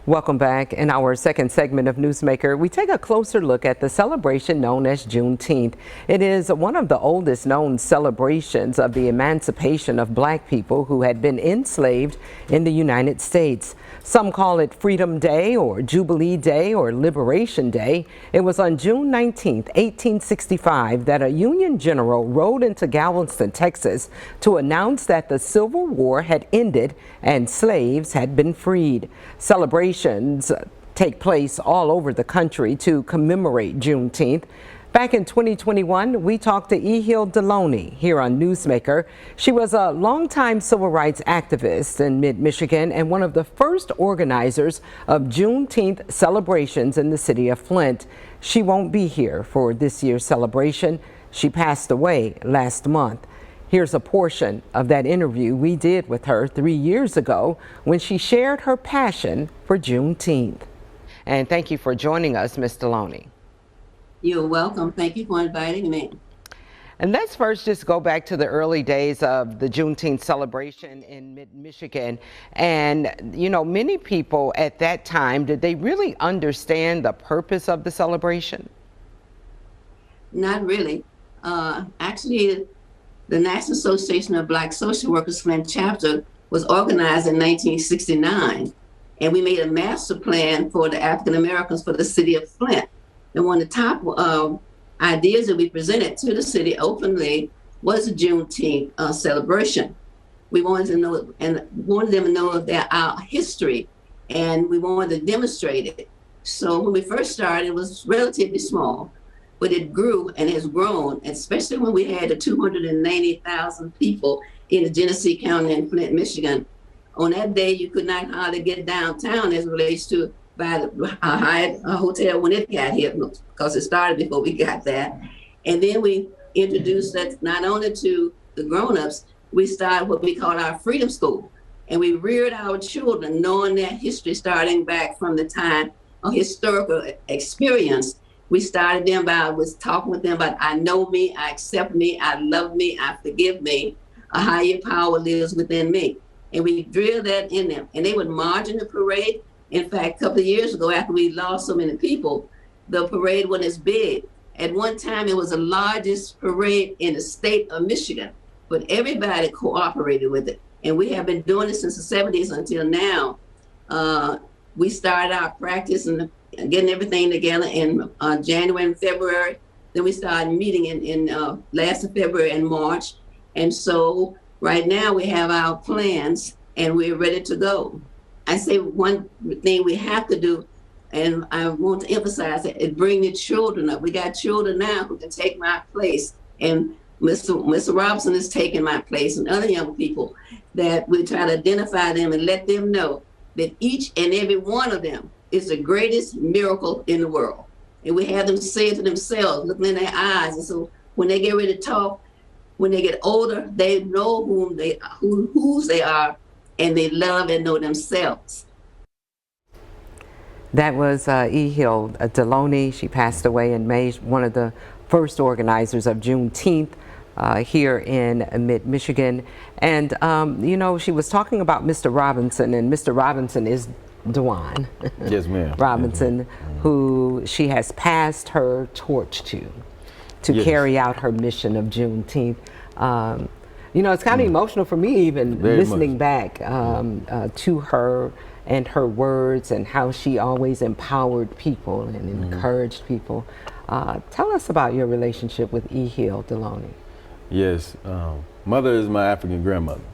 Welcome back. In our second segment of Newsmaker, we take a closer look at the celebration known as Juneteenth. It is one of the oldest known celebrations of the emancipation of Black people who had been enslaved in the United States. Some call it Freedom Day or Jubilee Day or Liberation Day. It was on June 19, 1865, that a Union general rode into Galveston, Texas, to announce that the Civil War had ended and slaves had been freed. Celebrations take place all over the country to commemorate Juneteenth. Back in 2021, we talked to Hill De Loney here on Newsmaker. She was a longtime civil rights activist in mid-Michigan and one of the first organizers of Juneteenth celebrations in the city of Flint. She won't be here for this year's celebration. She passed away last month. Here's a portion of that interview we did with her 3 years ago when she shared her passion for Juneteenth. And thank you for joining us, Ms. De Loney. You're welcome. Thank you for inviting me. And let's first just go back to the early days of the Juneteenth celebration in mid-Michigan. And, you know, many people at that time, did they really understand the purpose of the celebration? Not really. Actually, the National Association of Black Social Workers Flint chapter was organized in 1969. And we made a master plan for the African Americans for the city of Flint. And one of the top ideas that we presented to the city openly was the Juneteenth celebration. We wanted to know and wanted them to know that our history, and we wanted to demonstrate it. So when we first started, it was relatively small, but it grew and has grown, especially when we had the 290,000 people in the Genesee County in Flint, Michigan. On that day, you could not hardly get downtown as it relates to by the Hyatt Hotel when it got here, because it started before we got that. And then we introduced that not only to the grown-ups, we started what we call our Freedom School. And we reared our children knowing their history starting back from the time of historical experience. We started them by talking with them about I know me, I accept me, I love me, I forgive me. A higher power lives within me. And we drilled that in them. And they would march in the parade. In fact, a couple of years ago, after we lost so many people, the parade wasn't as big. At one time, it was the largest parade in the state of Michigan, but everybody cooperated with it. And we have been doing it since the 70s until now. We started our practice and getting everything together in January and February. Then we started meeting in last of February and March. And so right now we have our plans and we're ready to go. I say one thing we have to do, and I want to emphasize that, is bring the children up. We got children now who can take my place, and Mr. Robinson is taking my place, and other young people, that we try to identify them and let them know that each and every one of them is the greatest miracle in the world. And we have them say it to themselves, looking in their eyes. And so when they get ready to talk, when they get older, they know whose they are, and they love and know themselves. That was Hill De Loney. She passed away in May, one of the first organizers of Juneteenth here in mid-Michigan. And, you know, she was talking about Mr. Robinson, and Mr. Robinson is Dewan. Yes, ma'am. Robinson, yes, ma'am. Who she has passed her torch to yes. carry out her mission of Juneteenth. You know, it's kind of emotional for me even Very listening much. back to her and her words and how she always empowered people and encouraged people. Tell us about your relationship with Hill De Loney. Yes, mother is my African grandmother.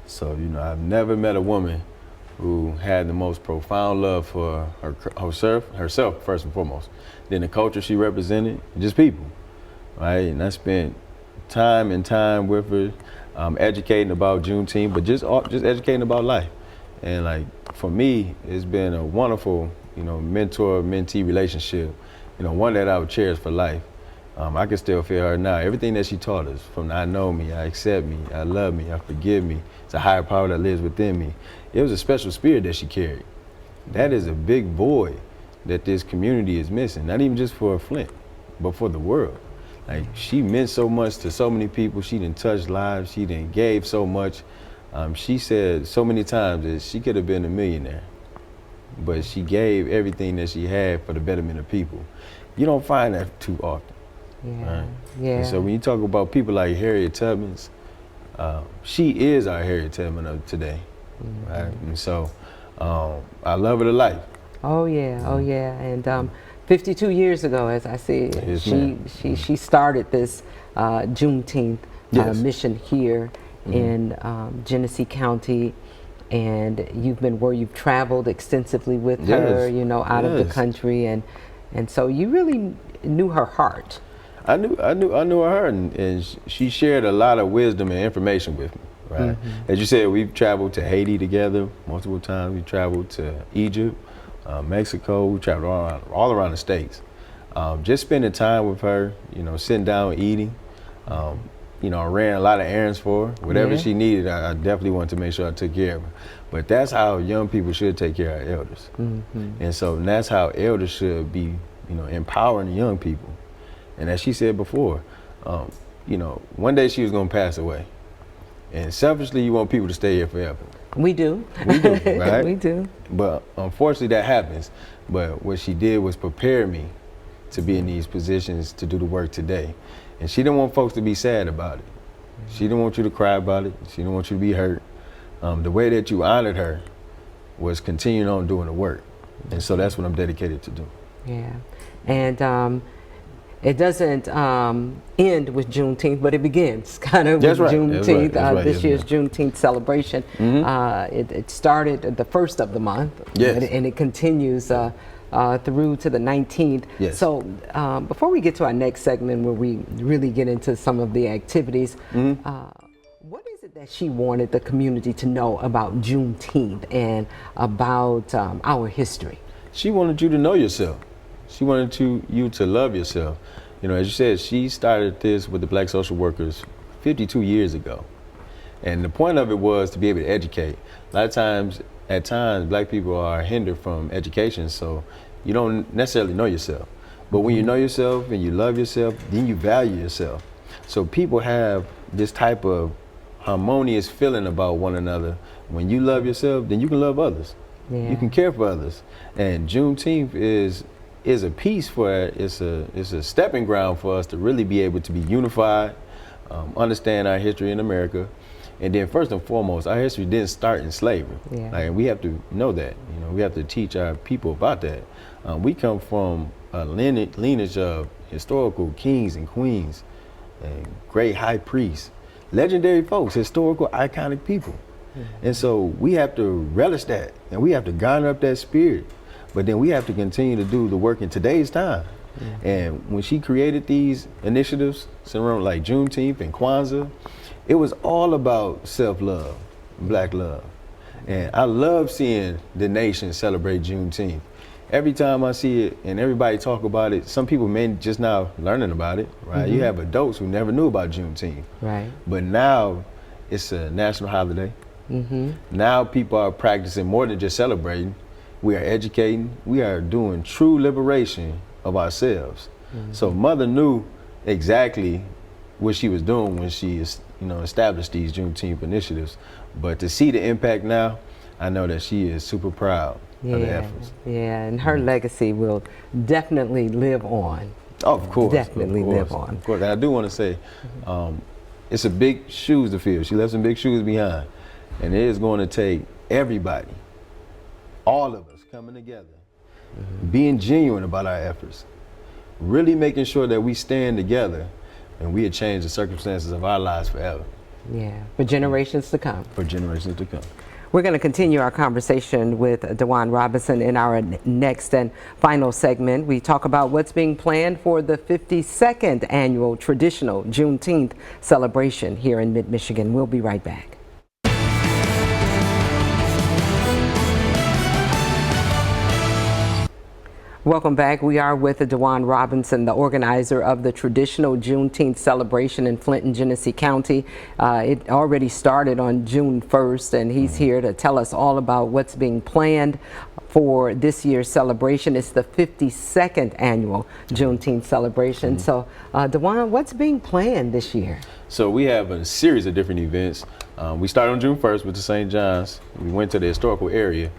So, you know, I've never met a woman who had the most profound love for herself first and foremost, then the culture she represented, just people, right? And I spent time and time with her, educating about Juneteenth, but just educating about life. And like for me, it's been a wonderful, you know, mentor-mentee relationship, you know, one that I would cherish for life. I can still feel her now. Everything that she taught us, from I know me, I accept me, I love me, I forgive me, it's a higher power that lives within me. It was a special spirit that she carried. That is a big void that this community is missing, not even just for Flint, but for the world. Like, she meant so much to so many people. She done touched lives. She done gave so much. She said so many times that she could have been a millionaire, but she gave everything that she had for the betterment of people. You don't find that too often. Yeah. Right? Yeah. And so when you talk about people like Harriet Tubman, she is our Harriet Tubman of today, right? And so I love her to life. Oh yeah, oh yeah, and 52 years ago, as I see, Yes, she started this Juneteenth Yes. mission here in Genesee County, and you've traveled extensely with her, Yes. you know, out of the Yes. country, and so you really knew her heart. I knew her, and she shared a lot of wisdom and information with me. Right, as you said, we've traveled to Haiti together multiple times. We traveled to Egypt, Mexico. We traveled all around the states. Just spending time with her, you know, sitting down eating. You know, I ran a lot of errands for her. Whatever she needed, I definitely wanted to make sure I took care of her. But that's how young people should take care of our elders. And so that's how elders should be, you know, empowering the young people. And as she said before, you know, one day she was going to pass away. And selfishly, you want people to stay here forever. We do. We do, right? We do. But unfortunately, that happens. But what she did was prepare me to be in these positions to do the work today. And she didn't want folks to be sad about it. She didn't want you to cry about it. She didn't want you to be hurt. The way that you honored her was continuing on doing the work. And so that's what I'm dedicated to do. Yeah. And it doesn't end with Juneteenth, but it begins kind of with Juneteenth. This year's Juneteenth celebration. It started the 1st of the month, and it continues through to the 19th. Yes. So before we get to our next segment where we really get into some of the activities, what is it that she wanted the community to know about Juneteenth and about our history? She wanted you to know yourself. She wanted you to love yourself. You know, as you said, she started this with the Black social workers 52 years ago. And the point of it was to be able to educate. A lot of times, at times, Black people are hindered from education, so you don't necessarily know yourself. But when you know yourself and you love yourself, then you value yourself. So people have this type of harmonious feeling about one another. When you love yourself, then you can love others. Yeah. You can care for others. And Juneteenth is a piece for it. It's a stepping ground for us to really be able to be unified, understand our history in America. And then first and foremost, our history didn't start in slavery. Yeah. Like, we have to know that. You know, we have to teach our people about that. We come from a lineage of historical kings and queens and great high priests, legendary folks, historical, iconic people. And so we have to relish that, and we have to garner up that spirit. But then we have to continue to do the work in today's time. And when she created these initiatives, around like Juneteenth and Kwanzaa, it was all about self-love, Black love. And I love seeing the nation celebrate Juneteenth. Every time I see it and everybody talk about it, some people may just now learning about it, right? You have adults who never knew about Juneteenth. Right. But now it's a national holiday. Now people are practicing more than just celebrating. We are educating. We are doing true liberation of ourselves. So Mother knew exactly what she was doing when she, you know, established these Juneteenth initiatives. But to see the impact now, I know that she is super proud of the efforts. Yeah, and her legacy will definitely live on. Oh, of course. Definitely of course, live on. Of course. And I do want to say, it's a big shoes to fill. She left some big shoes behind. And it is going to take everybody, all of us coming together, being genuine about our efforts, really making sure that we stand together and we have changed the circumstances of our lives forever. Yeah, for generations to come. For generations to come. We're going to continue our conversation with DeJuan Robinson in our next and final segment. We talk about what's being planned for the 52nd annual traditional Juneteenth celebration here in mid-Michigan. We'll be right back. Welcome back. We are with DeJuan Robinson, the organizer of the traditional Juneteenth celebration in Flinton, Genesee County. It already started on June 1st, and he's here to tell us all about what's being planned for this year's celebration. It's the 52nd annual Juneteenth celebration. So, DeJuan, what's being planned this year? So we have a series of different events. We started on June 1st with the St. John's. We went to the historical area,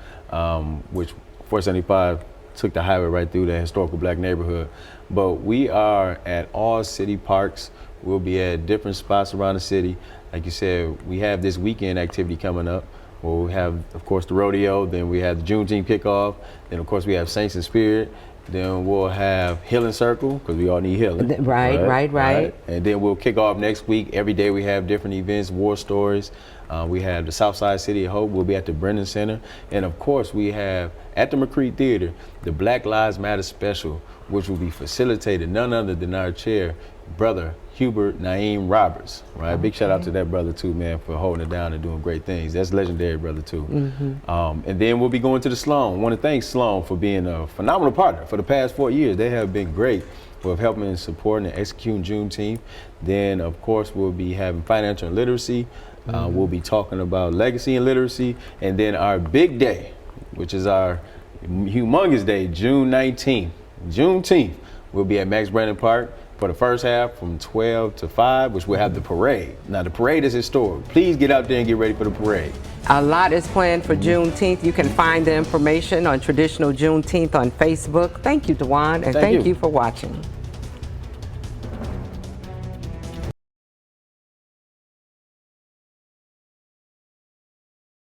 which 475 took the highway right through that historical black neighborhood. But we are at all city parks. We'll be at different spots around the city. Like you said, we have this weekend activity coming up. Well, we have, of course, the rodeo, then we have the Juneteenth kickoff, then, of course, we have Saints in Spirit, then we'll have Healing Circle, because we all need healing. Right. And then we'll kick off next week. Every day we have different events, war stories. We have the Southside City of Hope. We'll be at the Brennan Center. And, of course, we have, at the McCree Theater, the Black Lives Matter special, which will be facilitated none other than our chair, Brother Hubert Naeem Roberts, right? Big shout out to that brother too, man, for holding it down and doing great things. That's legendary, brother too. And then we'll be going to the Sloan. I want to thank Sloan for being a phenomenal partner for the past 4 years. They have been great with helping and supporting and executing Juneteenth. Then, of course, we'll be having financial literacy. We'll be talking about legacy and literacy. And then our big day, which is our humongous day, June 19th, Juneteenth, we'll be at Max Brandon Park for the first half from 12 to 5, which we'll have the parade. Now, the parade is historic. Please get out there and get ready for the parade. A lot is planned for Juneteenth. You can find the information on Traditional Juneteenth on Facebook. Thank you, Dewan, and thank you for watching.